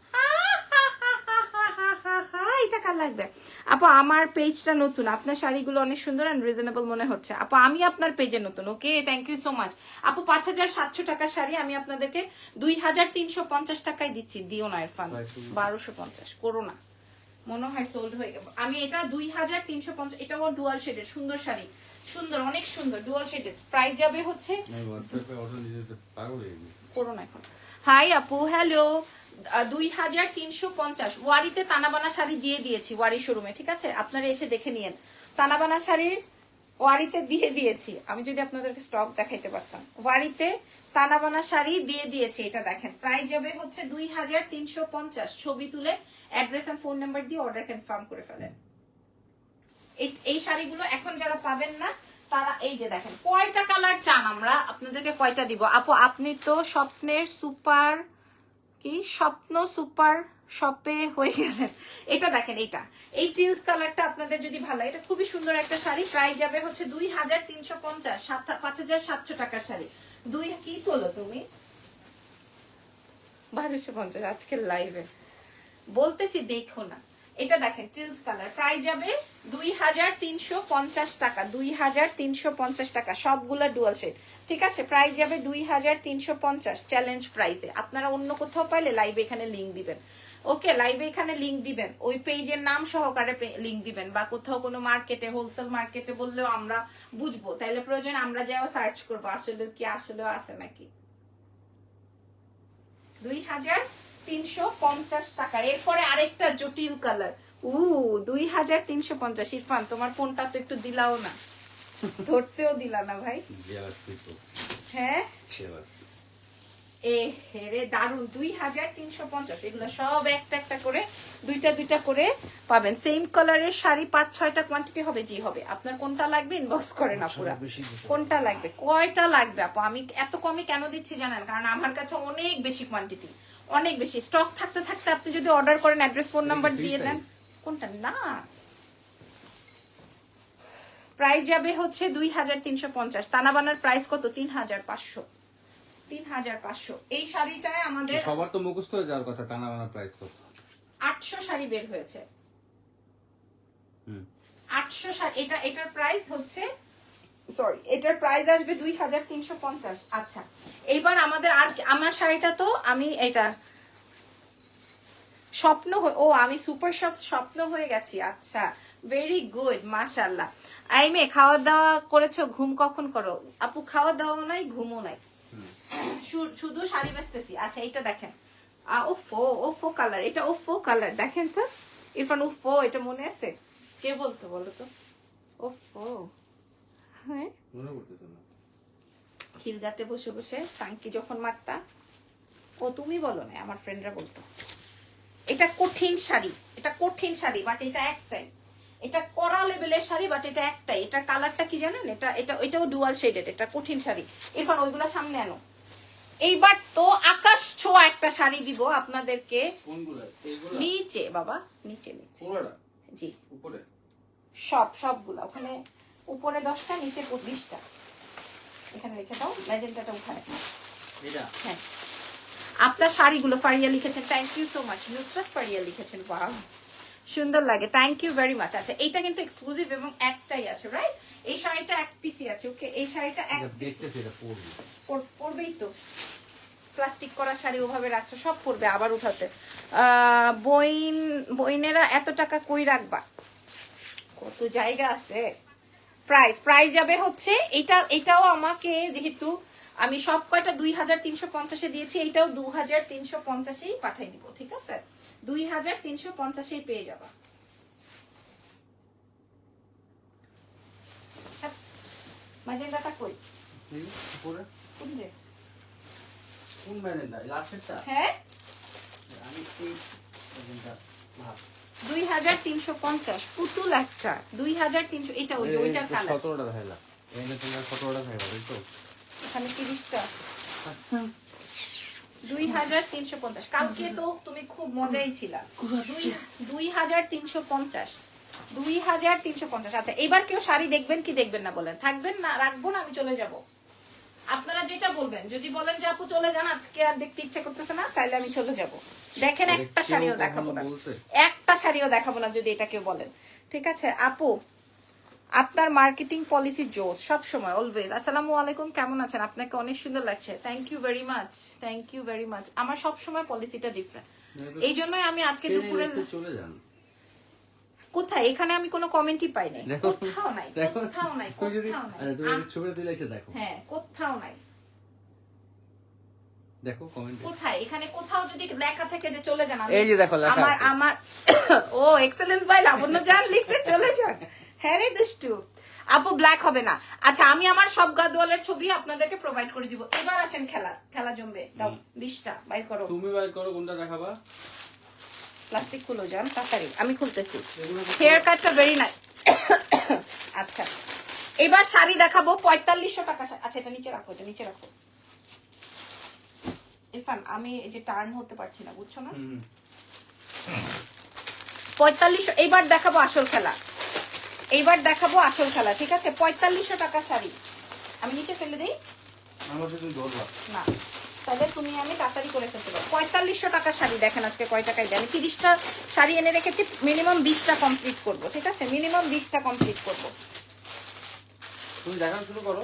এটা কার লাগবে আপু? আমার পেজটা নতুন, আপনার শাড়িগুলো অনেক সুন্দর এন্ড রিজনেবল মনে হচ্ছে। আপু আমি আপনার পেজে নতুন, okay thank you so much. আপু 5700 টাকার শাড়ি আমি আপনাদেরকে 2350 টাকায় দিচ্ছি। দিও না ইরফান, 1250 করো না, মনে হয় সোল্ড হয়ে গেল। আমি এটা 2350, এটাও ডুয়াল শেডের সুন্দর শাড়ি, সুন্দর অনেক সুন্দর ডুয়াল শেডের। প্রাইস যাবে হচ্ছে করো না এখন। হাই আপু, হ্যালো, 2350। ওয়ারিতে তানাবানা শাড়ি দিয়ে দিয়েছি, ওয়ারি শোরুমে, ঠিক আছে। আপনারা এসে দেখে নিয়েন, তানাবানা শাড়ির ওয়ারিতে দিয়ে দিয়েছি। আমি যদি আপনাদেরকে স্টক দেখাইতে পারতাম, ওয়ারিতে তানাবানা শাড়ি দিয়ে দিয়েছি। এটা দেখেন, প্রাইস যাবে হচ্ছে 2350। ছবি তুলে অ্যাড্রেস আর ফোন নাম্বার দিয়ে অর্ডার কনফার্ম করে ফেলেন। এই শাড়িগুলো এখন যারা পাবেন না তারা, এই যে দেখেন কয়টা কালার চান, আমরা আপনাদেরকে কয়টা দিব। আপু আপনি তো স্বপ্ন সুপার শপে হয়ে গেলেন। এটা দেখেন, এই টিলড কালারটা আপনাদের যদি ভালো লাগে, এটা খুবই সুন্দর একটা শাড়ি। প্রাইস যাবে হচ্ছে 2350, 5700 টাকার শাড়ি। কি তোলো তুমি 1250 আজকের লাইভে বলতেছি, দেখো না। এটা দেখেন টিলস কালার, প্রাইস যাবে 2350 টাকা, 2350 টাকা, সবগুলা ডুয়াল শেড, ঠিক আছে। প্রাইস যাবে 2350 চ্যালেঞ্জ প্রাইসে। আপনারা অন্য কোথাও পাইলে লাইভে এখানে লিংক দিবেন, ওকে, লাইভে এখানে লিংক দিবেন, ওই পেজের নাম সহকারে লিংক দিবেন, বা কোথাও কোনো মার্কেটে হোলসেল মার্কেটে বললেও আমরা বুঝবো, তাইলে প্রয়োজন আমরা যাও সার্চ করবো আসলে কি আসলে আছে নাকি। 2350 টাকা। এরপরে আরেকটা জটিল কালার, 2350। ইরফান তোমার ফোনটা তো একটু দিলাও না, ধরতেও দিলা না ভাই। হ্যাঁ এ হেরে দারুন 2350, এগুলো সব একটা একটা করে দুইটা করে পাবেন। সেম কালারের শাড়ি 5-6টা কোয়ান্টিটি হবে, জি হবে। আপনার কোনটা লাগবে ইনবক্স করেন আপুরা, কোনটা লাগবে, কয়টা লাগবে আপু। আমি এত কমে কেন দিচ্ছি জানেন, কারণ আমার কাছে অনেক বেশি কোয়ান্টিটি, অনেক বেশি স্টক থাকতে থাকতে আপনি যদি অর্ডার করেন, অ্যাড্রেস ফোন নাম্বার দিয়ে দেন। কোনটা না, প্রাইস যাবে হচ্ছে 2350। তানাবানার প্রাইস কত? 3500। 3500। এই শাড়িটায় আমাদের সবার তো মুখস্থ হয়ে যাওয়ার কথা, টানা বানা প্রাইস কত? 800 শাড়ি বের হয়েছে। 800 শাড়ি, এটার প্রাইস হচ্ছে, সরি, এটার প্রাইস আসবে 2350। আচ্ছা, এইবার আমাদের আর আমার শাড়িটা তো আমি এটা স্বপ্ন, ও আমি সুপার শপ স্বপ্ন হয়ে গেছি। আচ্ছা, ভেরি গুড, মাশাআল্লাহ। আইমে খাওয়া দাওয়া করেছো? ঘুম কখন করো আপু? খাওয়া দাওয়া নাই, ঘুমও নাই, শুধু শাড়ি বেচতেছি। আচ্ছা, এটা দেখেন, ওফো কালার, এটা ওফো কালার দেখেন তো ইরফান, ওফো, এটা মনে আছে? কে বলতো বলো তো? ওফো, হ্যাঁ, মনে করতেছ না? খিলগাতে বসে বসে টাঙ্কি যখন মারতা। ও তুমি বলো না, আমার ফ্রেন্ডরা বলতো। এটা কঠিন শাড়ি, এটা কঠিন শাড়ি, বাট এটা একটাই। এটা কড়া লেভেলের শাড়ি, বাট এটা একটাই। এটার কালারটা কি জানেন? এটাও ডুয়াল শেডেড। এটা কঠিন শাড়ি। ইরফান ওইগুলা সামনে আনো। এইবার তো আকাশ ছোঁয়া একটা শাড়ি দিব আপনাদেরকে। কোনগুলা? এইগুলা? নিচে বাবা, নিচে নিচে, পুরোটা? জি, উপরে? সবগুলা ওখানে, উপরে 10টা, নিচে 20টা। এখানে লিখে দাও, ম্যাজেন্টাটা উঠায়। এটা? হ্যাঁ, আপনার শাড়িগুলো ফারিয়া লিখেছেন, thank you so much. Nusrat Faria লিখেছেন, বাহ সুন্দর লাগে, থ্যাংক ইউ ভেরি মাচ। আচ্ছা, এইটা কিন্তু এক্সক্লুসিভ এবং একটাই আছে, রাইট? এই শাড়িটা এক পিসই আছে, ওকে? এই শাড়িটা এক দেখতেছি, এটা পরবি। পরবেই তো, প্লাস্টিক করা শাড়ি ওভাবে রাখছো, সব পরবে আবার উঠাতে। বইনেরা এত টাকা কই রাখবা, কত জায়গা আছে। প্রাইস যাবে হচ্ছে, এটাও আমাকে, যেহেতু আমি সব কয়টা 2350 দিয়েছি, এইটাও 2350 পাঠাই দিব, ঠিক আছে? 2350 পেয়ে যাবা। ম্যাজেন্টাটা কই? উপরে? কোন যে? কোন ম্যাজেন্টা? লাস্টেরটা? হ্যাঁ, আমি এই ম্যাজেন্টা ভাব। 2350 পুতুল একটা, 2300। এটা ওইটার কালার। 17টা দেখাইলা, এখানে তোমরা 17টা দেখাইলা, তাই তো? এখানে 30টা আছে। 2350। কালকে তো তুমি খুব মজাই ছিলা। 2350। 2350। আচ্ছা, এবার কেউ শাড়ি দেখবেন কি দেখবেন না বলেন? থাকবেন না, রাখবো না, আমি চলে যাব? আপনারা যেটা বলবেন। যদি বলেন যে আপু চলে যান, আজকে আর দেখতে ইচ্ছা করতেছে না, তাহলে আমি চলে যাব। দেখেন, একটা শাড়িও দেখাবো না, একটা শাড়িও দেখাবো না যদি এটা কেউ বলেন, ঠিক আছে? আপু, আপনার মার্কেটিং পলিসি জোস সব সময়, অলওয়েজ। আসসালামু আলাইকুম, কেমন আছেন? আপনাকে অনেক সুন্দর লাগছে, thank you very much, thank you very much. আমার সব সময় পলিসিটা ডিফারেন্ট, এই জন্যই আমি আজকে দুপুরে চলে যান। কোথায়? এখানে আমি কোনো কমেন্টই পাই নাই, কোথাও নাই, কোথাও নাই, কোথাও নাই। ছবিটা দিলে এসে দেখো। হ্যাঁ, কোথাও নাই, দেখো কমেন্ট কোথায়? এখানে কোথাও যদি লেখা থাকে যে চলে যান, এই যে দেখো লেখা আছে। আমার ও এক্সেলেন্স ভাই লাবণ্য জান লিখছে চলে যান। হ্যাঁ রে দুষ্টু, আপু ব্ল্যাক হবে না। আচ্ছা, আমি আমার সব গাদওয়ালের ছবি আপনাদেরকে প্রোভাইড করে দিব। এবার আসেন, খেলা জমবে। দাও 20টা বাইর করো। তুমি বাইর করো, কোনটা দেখাবা? প্লাস্টিক খুলো যান তাড়াতাড়ি, আমি খুলতেছি। হেয়ার কাটটা ভেরি নাই। আচ্ছা, এবার শাড়ি দেখাবো 4500 টাকা। আচ্ছা, এটা নিচে রাখো, এটা নিচে রাখো। ইরফান, আমি এই যে টার্ন হতে পারছি না, বুঝছো না? 4500। এইবার দেখাবো আসল খেলা, এইবার দেখাবো আসল খেলা, ঠিক আছে? 4500 টাকা শাড়ি আমি নিচে ফেলে দিই না, তাহলে তুমি আমি তাড়াতাড়ি করে ফেলতে পারো। 4500 টাকা শাড়ি দেখেন আজকে কয় টাকায় দেয়। আমি 30টা শাড়ি এনে রেখেছি, মিনিমাম 20টা কমপ্লিট করব, ঠিক আছে? মিনিমাম 20টা কমপ্লিট করব। তুমি দেখানো শুরু করো।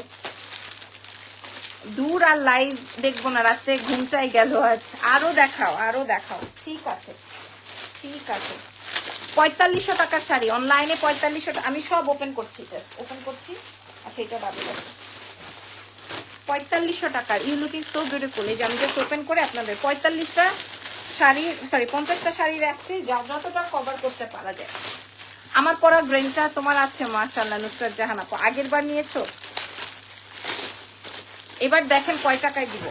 দূর আর লাইভ দেখবো না, রাতে ঘুমটাই গেল আজ। আরো দেখাও, আরো দেখাও, ঠিক আছে, ঠিক আছে। 4500 টাকার শাড়ি অনলাইনে 4500 টাকা। আমি সব ওপেন করছি, ওপেন করছি। আচ্ছা, এটা বাদে আছে 4500 টাকার। You looking so beautiful. এই যে আমি জাস্ট ওপেন করে আপনাদের 45টা শাড়ি, সরি 50টা শাড়ি রাখছি, যতটা কভার করতে পারা যায়। আমার পরা গ্রেনটা তোমার আছে, মাশাআল্লাহ। নুসরাত জাহান আপু, আগের বার নিয়েছো? এবার দেখেন কয় টাকায় দিব।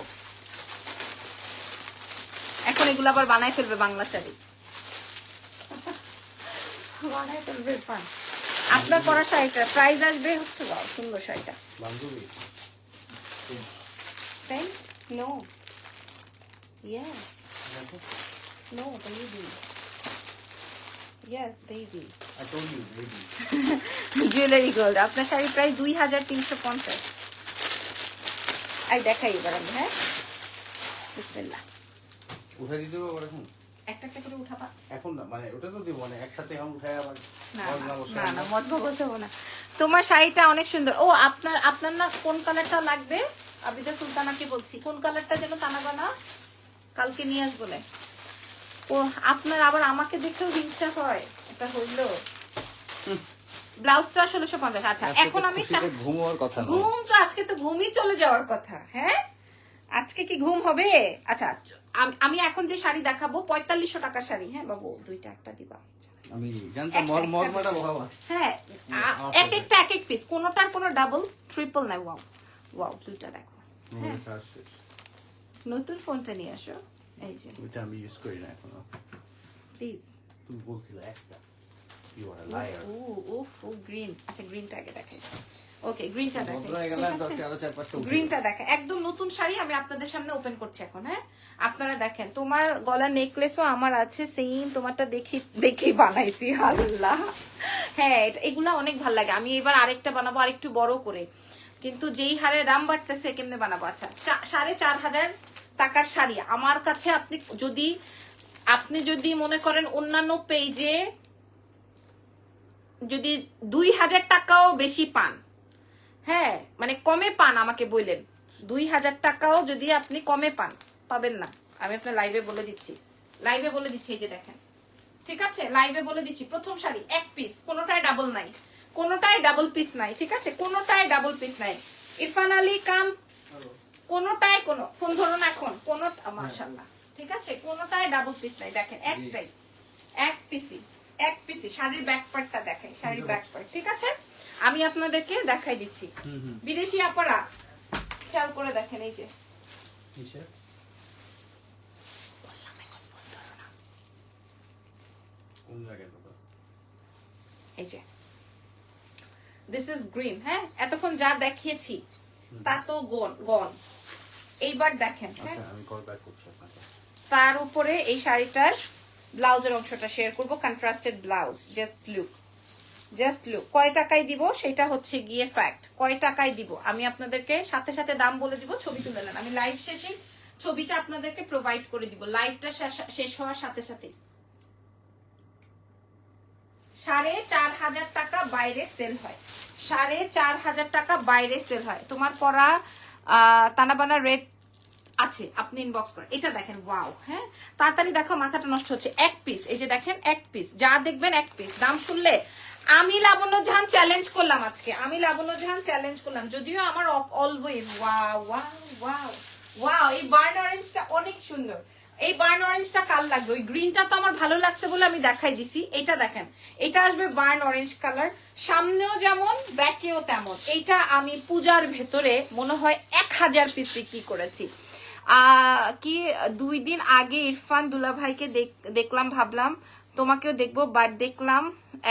এখন এগুলো আবার বানায় ফেলবে বাংলা শাড়ি, বানায় ফেলবে পান। আপনার পরা শাড়িটার প্রাইস আসবে হচ্ছে বাহ সুন্দর শাড়িটা। বান্ধবী তাই no yes no baby yes baby I told you, baby. Jewellery gold. আপনার শাড়ি প্রায় 2350। এই দেখাই এবার আমি, হ্যাঁ বিসমিল্লাহ। উঠাই দিতে হবে আবার এখন? একটা একটা করে উঠাবা। এখন না, মানে ওটা তো দিব না, একসাথে এখন উঠাই আবার না বদলা বসে না না আমরা। মত বসাবো না। তোমার শাড়িটা অনেক সুন্দর। ও আপনার আপনার না কোন কালারটা লাগবে? আবিদা সুলতানাকে বলছি কোন কালারটা যেন তানাবানা কালকে নিয়ে আসবো না। ও আপনার আবার আমাকে দেখেও হিংসা হয়, এটা হইলো। ব্লাউজটা 1650। আচ্ছা এখন আমি ঘুম হওয়ার কথা না। ঘুম তো আজকে তো ঘুমই চলে যাওয়ার কথা। হ্যাঁ আজকে কি ঘুম হবে? আচ্ছা আমি এখন যে শাড়ি দেখাবো 4500 টাকার শাড়ি। হ্যাঁ বাবু দুইটা একটা দিবা। আমি জানতাম মজমাটা বহাবা। হ্যাঁ এক একটা এক এক পিস, কোনোটার কোনো ডাবল ট্রিপল নাই। ওয়াও ওয়াও দুইটা দেখো। হ্যাঁ নতুন ফোনটা নিয়ে আসো। এই যে ওইটা আমি ইউজ করি না এখনো। প্লিজ। তুমি বলছিলে একটা। You are a liar. ও গ্রিন। আচ্ছা গ্রিনটা আগে দেখাই। ওকে গ্রিনটা দেখেন। বদলা গেল আর 4-5টা। গ্রিনটা দেখেন একদম নতুন শাড়ি আমি আপনাদের সামনে ওপেন করছি এখন। হ্যাঁ আপনারা দেখেন তোমার গলার নেকলেসও আমার আছে সেম, তোমারটা দেখি বানাইছি। আল্লাহ হ্যাঁ এগুলা অনেক ভালো লাগে। আমি এবার আরেকটা বানাবো আরেকটু বড় করে, কিন্তু যেই হারে দাম বাড়তেছে কেমনে বানাবো। আচ্ছা 4500 টাকার শাড়ি আমার কাছে। আপনি যদি মনে করেন অন্যান্য পেজে যদি 2000 টাকাও বেশি পান, হ্যাঁ মানে কমে পান আমাকে বললেন 2000 টাকাও যদি আপনি কমে পান, পাবেন না। আমি আপনার লাইভে বলে দিচ্ছি এই যে দেখেন, ঠিক আছে লাইভে বলে দিচ্ছি। প্রথম শাড়ি এক পিস, কোনোটাই ডাবল নাই, কোনোটাই ডাবল পিস নাই, ঠিক আছে কোনোটাই ডাবল পিস নাই। ইরফান আলী কাম কোনোটাই কোনো ফোন ধরুন এখন কোনো মাশাআল্লাহ, ঠিক আছে কোনোটাই ডাবল পিস নাই। দেখেন একটাই এক পিসি শাড়ির ব্যাক পার্টটা দেখাই, শাড়ির ব্যাক পার্ট, ঠিক আছে আমি আপনাদেরকে দেখাই দিচ্ছি। বিদেশি আপারা খেয়াল করে দেখেন এই যে এই যে দিস ইজ গ্রিন। হ্যাঁ এতক্ষণ যা দেখিয়েছি তা তো গন। এইবার দেখেন হ্যাঁ আমি কল ব্যাক করছি আপনাকে। তার উপরে এই শাড়িটার ব্লাউজের অংশটা শেয়ার করব, কন্ট্রাস্টেড ব্লাউজ। জাস্ট লুক কয় টাকায় দিব সেটা হচ্ছে গিয়ে ফ্যাক্ট। কয় টাকায় দিব আমি আপনাদেরকে সাথে সাথে দাম বলে দিব, ছবি তুলে নেন। আমি লাইভ শেষে ছবিটা আপনাদেরকে প্রোভাইড করে দিব, লাইভটা শেষ হওয়ার সাথে সাথে। 4500 টাকা বাইরে সেল হয়, 4500 টাকা বাইরে সেল হয়। তোমার পরা তানাবানা রেড আছে, আপনি ইনবক্স করেন। এটা দেখেন ওয়াও। হ্যাঁ তাড়াতাড়ি দেখো মাথাটা নষ্ট হচ্ছে। এক পিস, এই যে দেখেন এক পিস, যা দেখবেন এক পিস। দাম শুনলে আমি লাবণ্য জাহান চ্যালেঞ্জ করলাম আজকে, যদিও আমার always wow wow wow wow. এই বার্ন অরেঞ্জটা অনেক সুন্দর, এই বার্ন অরেঞ্জটা কাল লাগবে। ওই গ্রিনটা তো আমার ভালো লাগছে বলে আমি দেখাই দিছি। এটা দেখেন এটা আসবে বার্ন অরেঞ্জ কালার, সামনেও যেমন ব্যাকেও তেমন। এইটা আমি পূজার ভেতরে মনে হয় 1000 পিস বিক্রি করেছি। কি 2 দিন আগে ইরফান দুলা ভাইকে দেখলাম, ভাবলাম তোমাকেও দেখবো, বাট দেখলাম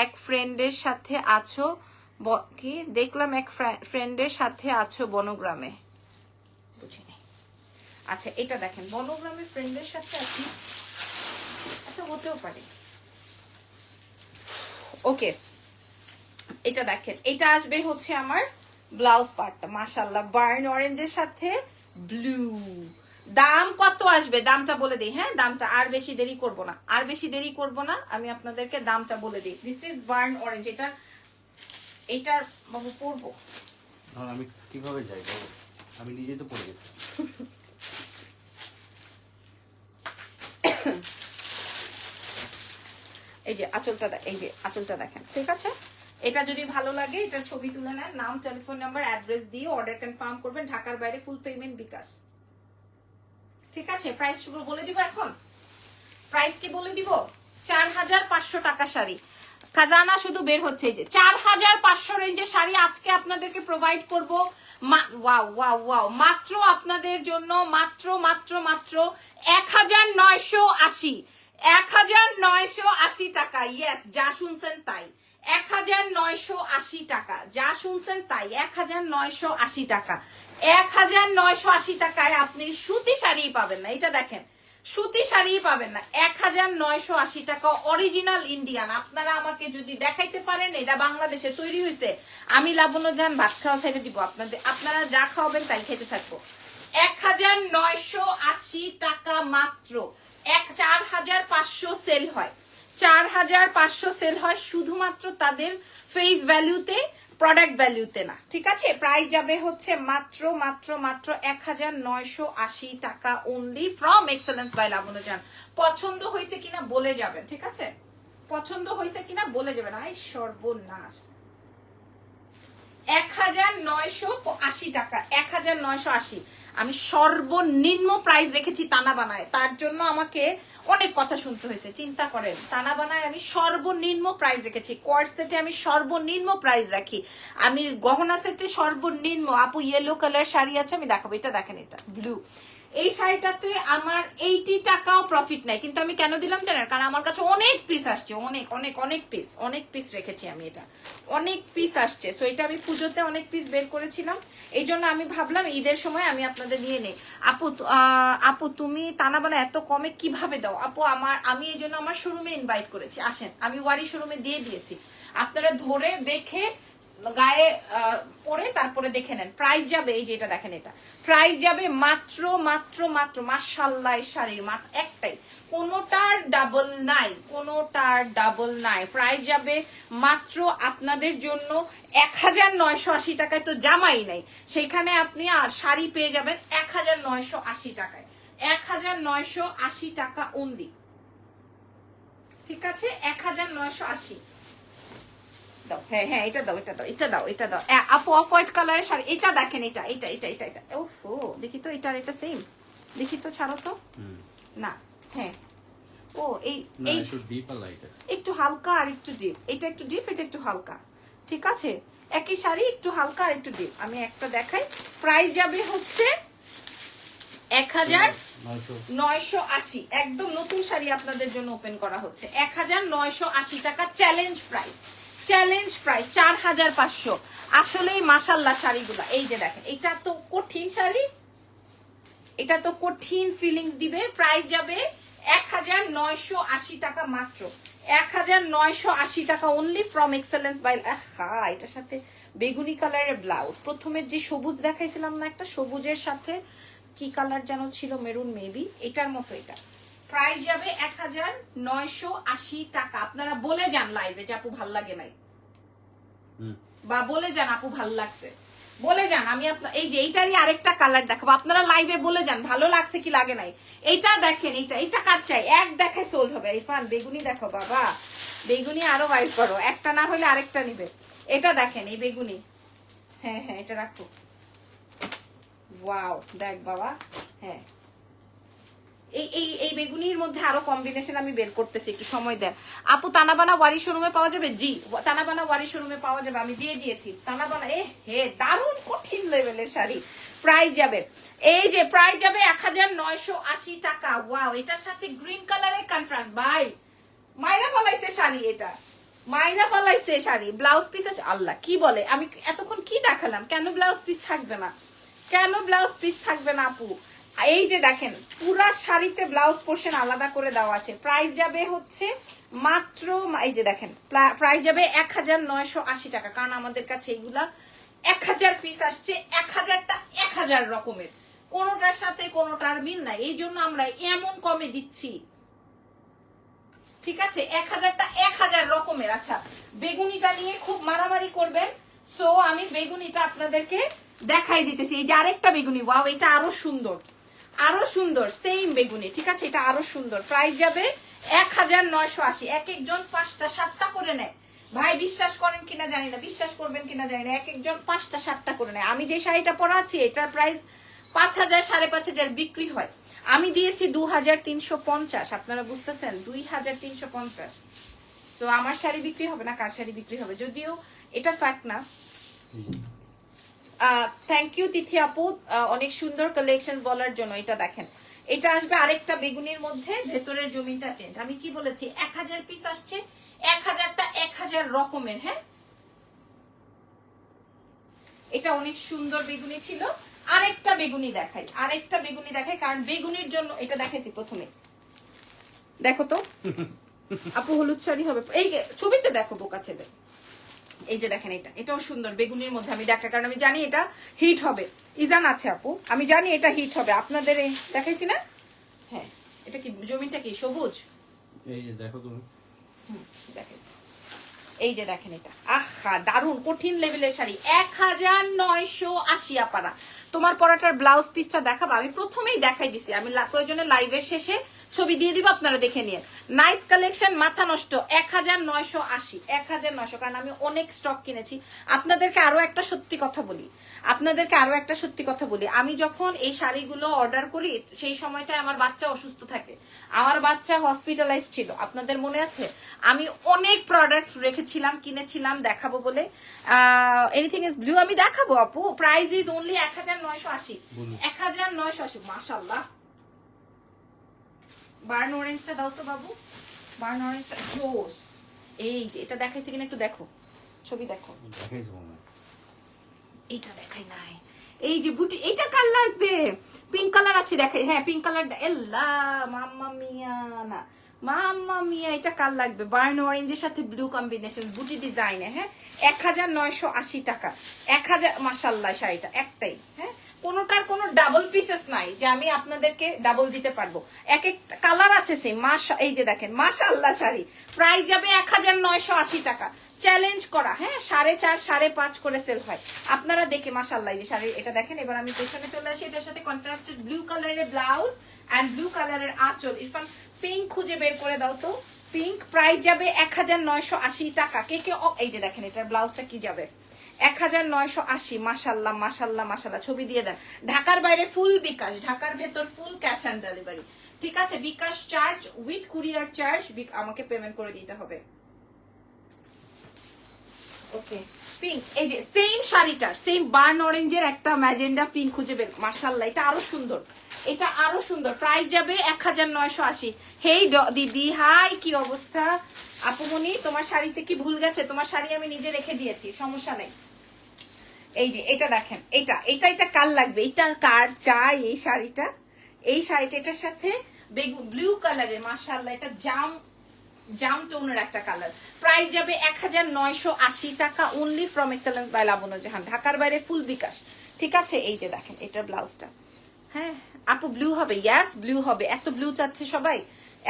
এক ফ্রেন্ডের সাথে আছো বনগ্রামে। বুঝিনি। আচ্ছা এটা দেখেন বনগ্রামে ফ্রেন্ডের সাথে আছি, আচ্ছা হতেও পারে। ওকে এটা দেখেন এটা আসবে হচ্ছে আমার ব্লাউজ পার্টটা, মাশাআল্লাহ বার্ন অরেঞ্জের সাথে ব্লু। দাম কত আসবে দামটা বলে দিই। হ্যাঁ দামটা আর বেশি দেরি করব না, আমি আপনাদেরকে দামটা বলে দিই। This is burn orange. এটার বাবু পরবো আমি কিভাবে যাই বাবু, আমি নিজেই তো পড়ে গেছি। এই যে আঁচলটা দেখেন, ঠিক আছে এটা যদি ভালো লাগে এটার ছবি তুলে নেন, নাম টেলিফোন নাম্বার অ্যাড্রেস দিয়ে অর্ডার কনফার্ম করবেন। ঢাকার বাইরে ফুল পেমেন্ট বিকাশ, ঠিক আছে। প্রাইস বলে দিব, এখন প্রাইস কি বলে দিব। 4500 টাকা শাড়ি, খাজানা শুধু বের হচ্ছে। এই যে 4500 রেঞ্জের শাড়ি আজকে আপনাদেরকে প্রোভাইড করবো। ওয়াও ওয়াও ওয়াও, মাত্র আপনাদের জন্য মাত্র মাত্র মাত্র 1980, 1980 টাকা। ইয়েস, যা শুনছেন তাই, 1980 টাকা, যা শুনছেন তাই, 1980 টাকা। 1980 টাকায় আপনি সুতি শাড়ি পাবেন না, এটা দেখেন, সুতি শাড়ি পাবেন না। 1980 টাকা অরিজিনাল ইন্ডিয়ান। আপনারা আমাকে যদি দেখাইতে পারেন এটা বাংলাদেশে তৈরি হয়েছে, আমি লাবণ্য জান ভাত খাওয়া ছেড়ে দিব আপনাদের, আপনারা যা খাওয়াবেন তাই খেতে থাকবো। 1980 টাকা মাত্র। 4500 সেল হয়, 4500 সেল হয় শুধুমাত্র তাদের ফেস ভ্যালুতে, প্রোডাক্ট ভ্যালুতে না, ঠিক আছে? প্রাইস যাবে হচ্ছে মাত্র মাত্র মাত্র 1980 টাকা অনলি ফ্রম এক্সেলেন্স বাই লাবণ্য জান। পছন্দ হয়েছে কিনা বলে যাবেন, ঠিক আছে? পছন্দ হয়েছে কিনা বলে যাবেন। আই সর্বনাশ, 1980 টাকা, 1980। আমি সর্বনিম্ন প্রাইস রেখেছি তানা বানায়, তার জন্য আমাকে অনেক কথা শুনতে হয়েছে। চিন্তা করেন, তানা বানায় আমি সর্বনিম্ন প্রাইস রেখেছি। কোয়ার্ট সেটে আমি সর্বনিম্ন প্রাইস রাখি, আমি গহনা সেটে সর্বনিম্ন। আপু ইয়েলো কালার শাড়ি আছে, আমি দেখাবো, এটা দেখেন, এটা ব্লু। এই শাড়িটাতে আমার 80 টাকাও প্রফিট নাই, কিন্তু আমি কেন দিলাম জানেন? কারণ আমার কাছে অনেক পিস আসছে, অনেক অনেক অনেক পিস, অনেক পিস রেখেছি আমি, এটা অনেক পিস আসছে। সো এটা আমি পুজোতে অনেক পিস বের করেছিলাম, এই জন্য আমি ভাবলাম ঈদের সময় আমি আপনাদের নিয়ে নেই। আপু আপু তুমি তানা বানা এত কমে কিভাবে দাও? আপু আমি এই জন্য আমার শোরুমে ইনভাইট করেছি, আসেন, আমি ওয়ারি শোরুমে দিয়ে দিয়েছি, আপনারা ধরে দেখে গায়ে পরে তারপরে দেখে নেন। প্রাইস যাবে, এই যে এটা দেখেন, এটা প্রাইস যাবে মাত্র মাত্র মাত্র, মাশাআল্লাহ এই শাড়ির মাত্র একটাই, কোনোটার ডাবল নাই, কোনোটার ডাবল নাই। প্রাইস যাবে মাত্র আপনাদের জন্য 1980 টাকায়। তো জামাই নাই, সেইখানে আপনি আর শাড়ি পেয়ে যাবেন 1980 টাকায়, 1980 টাকা অনলি, ঠিক আছে? 1980। হ্যাঁ হ্যাঁ, এটা দাও, এটা দাও, এটা দাও, এটা দাও। আপু অফ হোয়াইট কালারের শাড়ি, এটা দেখেন, এটা এটা এটা এটা এটা ওহো, দেখি তো এটার এটা সেম, দেখি তো, ছাড়ো তো না। হ্যাঁ, ও এই এই একটু হালকা আর একটু ডিপ, এটা একটু ডিপ, এটা একটু হালকা, ঠিক আছে? একই শাড়ি, একটু হালকা আর একটু ডিপ। আমি একটা দেখাই। প্রাইস যাবে হচ্ছে 1980, একদম নতুন শাড়ি আপনাদের জন্য ওপেন করা হচ্ছে। 1980 টাকা চ্যালেঞ্জ প্রাইস, চ্যালেঞ্জ প্রাইস 4500। আসলেই মাশাআল্লাহ শাড়িগুলা, এই যে দেখেন, এটা তো কঠিন শাড়ি, এটা তো কঠিন ফিলিংস দিবে। প্রাইস যাবে 1980 টাকা মাত্র, 1980 টাকা অনলি ফ্রম এক্সেলেন্স বাই। হ্যাঁ, এটার সাথে বেগুনি কালারের ব্লাউজ, প্রথমে যে সবুজ দেখাইছিলাম না, একটা সবুজের সাথে কি কালার যেন ছিল, মেরুন মেবি, এটার মতো। এটা প্রাইস যাবে 1980 টাকা। আপনারা বলে যান লাইভে যে আপু ভাল লাগে নাই, বা বলে যান আপু ভাল লাগছে, বলে যান। আমি এই যে এইটারই আরেকটা কালার দেখাবো, আপনারা লাইভে বলে যান ভালো লাগছে কি লাগে নাই। এইটা দেখেন, এটা কার চাই? এক দেখায় সোল্ড হবে। ইরফান বেগুনি দেখো বাবা, বেগুনি আরো বাইর করো, একটা না হলে আরেকটা নিবে। এটা দেখেন, এই বেগুনি, হ্যাঁ হ্যাঁ, এটা রাখো। ওয়াও, দেখ বাবা, হ্যাঁ, এই বেগুনির মধ্যে আরো কম্বিনেশন আমি বের করতেছি, একটু সময় দেন। আপু তানাবানা ওয়ারি শোরুমে পাওয়া যাবে? জি, তানাবানা ওয়ারি শোরুমে পাওয়া যাবে, আমি দিয়ে দিয়েছি। তানাবানা হে দারুণ কঠিন লেভেলের শাড়ি। প্রাইস যাবে, এই যে প্রাইস যাবে 1980 টাকা। ওয়াও, এটার সাথে গ্রিন কালারের কন্ট্রাস্ট, ভাই মাইরা ফলাইছে শাড়ি, এটা মাইরা ফলাইছে শাড়ি। ব্লাউজ পিস আছে, আল্লাহ কি বলে, আমি এতক্ষণ কি দেখালাম? কেন ব্লাউজ পিস থাকবে না, কেন ব্লাউজ পিস থাকবে না আপু? এই যে দেখেন, পুরা শাড়িতে ব্লাউজ পোর্শন আলাদা করে দেওয়া আছে। প্রাইস যাবে হচ্ছে মাত্র, এই যে দেখেন, প্রাইস যাবে 1980 টাকা। কারণ আমাদের কাছে এইগুলা 1000 পিস আসছে, 1000টা 1000 রকমের, কোনোটার সাথে কোনোটার মিল নাই, এই জন্য আমরা এমন কমে দিচ্ছি, ঠিক আছে? 1000টা 1000 রকমের। আচ্ছা, বেগুনিটা নিয়ে খুব মারামারি করবেন, সো আমি বেগুনিটা আপনাদেরকে দেখাই দিতেছি। এই যে আরেকটা বেগুনি, ওয়াও, এটা আরো সুন্দর, আরো সুন্দর, সেম বেগুনি, ঠিক আছে? এটা আরো সুন্দর। প্রাইস যাবে 1980। এক একজন 5টা 7টা করে নেয়, ভাই বিশ্বাস করেন কিনা জানি না, বিশ্বাস করবেন কিনা জানি না, এক একজন 5টা 7টা করে নেয়। আমি যে শাড়িটা পরা আছি এটার প্রাইস 5000 5500 বিক্রি হয়, আমি দিয়েছি 2350। আপনারা বুঝতেছেন, 2350। সো আমার শাড়ি বিক্রি হবে না, কার শাড়ি বিক্রি হবে, যদিও এটা ফ্যাক্ট না। থ্যাংক ইউ তিথি আপু অনেক সুন্দর কালেকশন বলার জন্য। এটা দেখেন, এটা আসবে আরেকটা বেগুনির মধ্যে, ভেতরের জমিটা চেঞ্জ। আমি কি বলেছি, 1000 পিস আসছে, 1000টা 1000 রকমের। হ্যাঁ, এটা অনেক সুন্দর বেগুনি ছিল। আরেকটা বেগুনি দেখাই, আরেকটা বেগুনি দেখাই, কারণ বেগুনির জন্য এটা দেখাইছি প্রথমে। দেখো তো আপু, হলুদ শাড়ি হবে, এই ছবিতে দেখো বোকা ছেলে। এই যে দেখেন, এটাও সুন্দর বেগুনির মধ্যে আমি দেখা, কারণ আমি জানি এটা হিট হবে। ইজান আছে আপু, আমি জানি এটা হিট হবে। আপনাদের এই দেখাইছি না? হ্যাঁ, এটা কি জমিটা কি সবুজ? এই যে দেখো তুমি, দেখাইছি। এই যে দেখেন, এটা আহা দারুন কঠিন লেভেলের শাড়ি, 1980 আপারা। তোমার পরাটার ব্লাউজ পিসটা দেখাবো, আমি প্রথমেই দেখাই দিছি, আমি প্রয়োজনে লাইভের শেষে ছবি দিয়ে দিব, আপনারা দেখে নিন। নাইস কালেকশন, মাথা নষ্ট, 1980, 1900, কারণ আমি অনেক স্টক কিনেছি। আপনাদেরকে আরো একটা সত্যি কথা বলি, আমি যখন এই শাড়িগুলো অর্ডার করি সেই সময়টায় আমার বাচ্চা অসুস্থ থাকে, আমার বাচ্চা হসপিটালাইজ ছিল, আপনাদের মনে আছে? আমি অনেক প্রোডাক্টস রেখেছিলাম, কিনেছিলাম দেখাবো বলে। এনিথিং ইজ ব্লু আমি দেখাবো আপু, প্রাইস ইজ অনলি 1980, 1980। মাশাআল্লাহ, বার্ন অরেঞ্জটা দাও তো বাবু, বার্ন অরেঞ্জটা জোস। এই যে এটা দেখাইছি কিনা একটু দেখো, ছবি দেখো। দেখাইছো মনে হয়। এইটা দেখাই নাই, এই যে বুটি, এইটা কার লাগবে? পিঙ্ক কালার আছে দেখাই, হ্যাঁ পিঙ্ক কালার। এল্লা মাম্মা মিয়া, না মাম্মা মিয়া, এটা কার লাগবে? বার্ন অরেঞ্জের সাথে ব্লু কম্বিনেশন, বুটি ডিজাইনে। হ্যাঁ, 1980 টাকা, 1000। মাশাআল্লাহ, শাড়িটা একটাই, হ্যাঁ কোনোটার কোনো ডাবল পিসেস নাই যে আমি আপনাদেরকে ডাবল দিতে পারবো, এক একটা কালার আছে সেম। এই যে দেখেন, মাশাআল্লাহ শাড়ি, প্রাইস যাবে 1980 টাকা, চ্যালেঞ্জ করা। হ্যাঁ, 4.5 5.5 করে সেল হয়, আপনারা দেখে মাশাআল্লাহ। এই যে শাড়ি, এটা দেখেন। এবার আমি পেছনে চলে আসি, এটার সাথে কন্ট্রাস্টেড ব্লু কালারের ব্লাউজ এন্ড ব্লু কালারের আঁচল। ইরফান পিঙ্ক খুঁজে বের করে দাও তো, পিঙ্ক। প্রাইস যাবে 1980 টাকা। কে কে, এই যে দেখেন, এটার ব্লাউজটা কি যাবে 1980। মাশাআল্লাহ মাশাআল্লাহ মাশাআল্লাহ, ছবি দিয়ে দেন। ঢাকার বাইরে ফুল বিকাশ, ঢাকার ভেতর ফুল ক্যাশ অন ডেলিভারি, ঠিক আছে? বিকাশ চার্জ উইথ কুরিয়ার চার্জ আমাকে পেমেন্ট করে দিতে হবে। ওকে, পিঙ্ক, এই যে সেম শাড়িটার সেম বার্ন অরেঞ্জের একটা ম্যাজেন্ডা পিঙ্ক খুঁজে বের। মাশাআল্লাহ, এটা আরো সুন্দর, এটা আরো সুন্দর। প্রাইস যাবে 1980। হেই দিদি, হাই, কি অবস্থা? আপুমনি, তোমার শাড়িতে কি ভুল গেছে? তোমার শাড়ি আমি নিজে রেখে দিয়েছি, সমস্যা নেই। এই যে এটা দেখেন, এটা কার লাগবে? এটা কার চাই এই শাড়িটা? এই শাড়িটা এটার সাথে বেগুন ব্লু কালারের, মাশাআল্লাহ, এটা জাম টোনের একটা কালার। প্রাইস যাবে 1980 টাকা, অনলি ফ্রম এক্সেলেন্স বাই লাবণ্য জাহান, ঢাকার বাইরে ফুল বিকাশ, ঠিক আছে? এই যে দেখেন, এটার ব্লাউজটা। হ্যাঁ আপু, ব্লু হবে? ইয়াস, ব্লু হবে। এত ব্লু চাচ্ছে সবাই,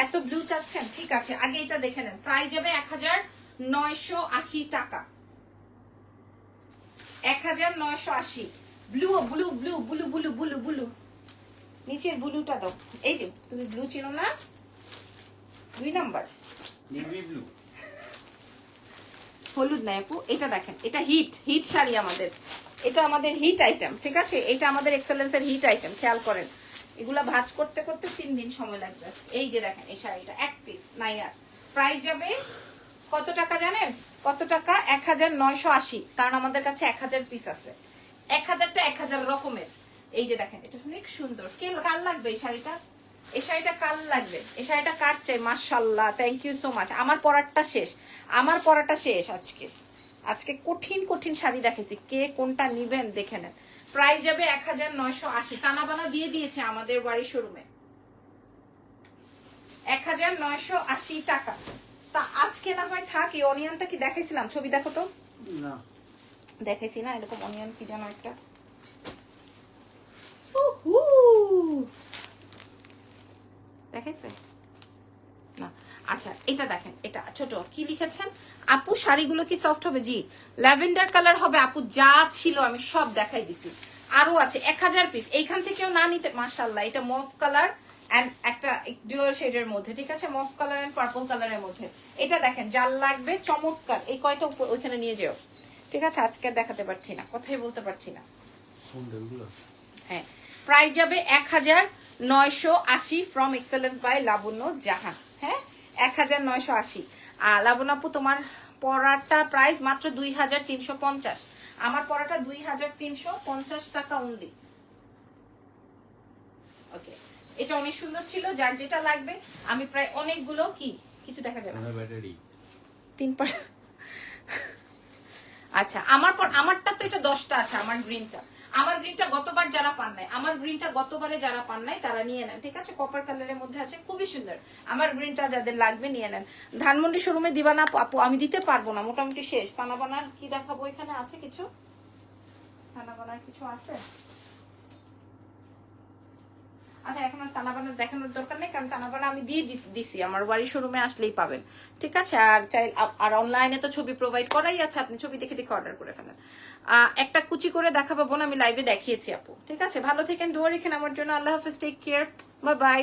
এত ব্লু চাচ্ছেন, ঠিক আছে? আগে এটা দেখে নেন, প্রাইস যাবে 1980 টাকা, 1980। Blue blue blue blue blue blue blue, নিচের ব্লুটা দাও। এই যে তুমি ব্লু চিনো না, 2 নাম্বার নেভি ব্লু, হলুদ নাই আপু। এটা দেখেন, এটা হিট শাড়ি আমাদের, এটা আমাদের হিট আইটেম, ঠিক আছে? এটা আমাদের এক্সেলেন্সের হিট আইটেম, খেয়াল করেন। এগুলা ভাঁজ করতে করতে 3 দিন সময় লাগবে। এই যে দেখেন, এই শাড়িটা এক পিস নাই আর। প্রাইস যাবে কত টাকা জানেন? কত টাকা? 1980, কারণ আমাদের কাছে 1000 পিস আছে, 1000টা 1000 রকমের। এই যে দেখেন, এটা অনেক সুন্দর। কার লাগবে এই শাড়িটা? এই শাড়িটা কার লাগবে? এই শাড়িটা কার চাই? মাশাআল্লাহ, থ্যাংক ইউ সো মাচ। আমার পরাটা শেষ আজকে কঠিন শাড়ি দেখেছি, কে কোনটা নিবেন দেখে নেন। প্রাইস যাবে 1980, টানা বানা দিয়ে দিয়েছে আমাদের বাড়ির শোরুমে, 1980 টাকা। তা আজকে না হয় থাক। এই অনিয়নটা কি দেখাইছিলাম? ছবি দেখো তো। না দেখাইছি না? এরকম অনিয়ন কি যেন একটা, দেখাইছে না? আচ্ছা, এটা দেখেন, এটা ছোট। কি লিখেছেন আপু? শাড়িগুলো কি সফট হবে? জি, ল্যাভেন্ডার কালার হবে আপু, যা ছিল আমি সব দেখাই দিছি। আরো আছে 1000 পিস, এইখান থেকেও না নিতে। মাশাআল্লাহ, এটা মভ কালার এন্ড একটা ডুয়াল শেডের মধ্যে, ঠিক আছে? মভ কালার এন্ড পার্পল কালারের মধ্যে। এটা দেখেন, যার লাগবে চমৎকার। এই কয়টা ওইখানে নিয়ে যেও, ঠিক আছে? আজকে দেখাতে পারছি না, কথাই বলতে পারছি না। হ্যাঁ, প্রাইস যাবে 1980 ফ্রম এক্সেলেন্স বাই লাবণ্য জাহান। হ্যাঁ, 1980। লাবণ আপু তোমার পরাটা প্রাইস মাত্র 2350, আমার পরাটা 2350 টাকা অনলি। ওকে, এটা অনেক সুন্দর ছিল, যার যেটা লাগবে আমি প্রায় অনেকগুলো কি কিছু দেখা যাবে না ব্যাটারি 3 আচ্ছা আমারটা তো এটা 10টা আছে, আমার গ্রিনটা গতবার যারা পান নাই, আমার গ্রিনটা গতবারে যারা পান নাই তারা নিয়ে নেন, ঠিক আছে? কপার কালারের মধ্যে আছে, খুবই সুন্দর। আমার গ্রিনটা যাদের লাগবে নিয়ে নেন। ধানমন্ডি শোরুমে দিবা না আপু? আমি দিতে পারবো না, মোটামুটি শেষ। তানাবানার কি দেখাবো, এখানে আছে কিছু তানাবানার কিছু আছে। আচ্ছা, এখন আর তানাবানা দেখানোর দরকার নেই, কারণ তানাবানা আমি দিয়ে দিছি, আমার বাড়ির শোরুমে আসলেই পাবেন, ঠিক আছে? আর আর অনলাইনে তো ছবি প্রোভাইড করাই আছে, আপনি ছবি দেখে দেখে অর্ডার করে ফেলেন। একটা কুচি করে দেখাবো বোন, আমি লাইভে দেখিয়েছি আপু, ঠিক আছে? ভালো থেকেন, দোয়া রেখেন আমার জন্য। আল্লাহ হাফেজ, টেক কেয়ার, বাই বাই।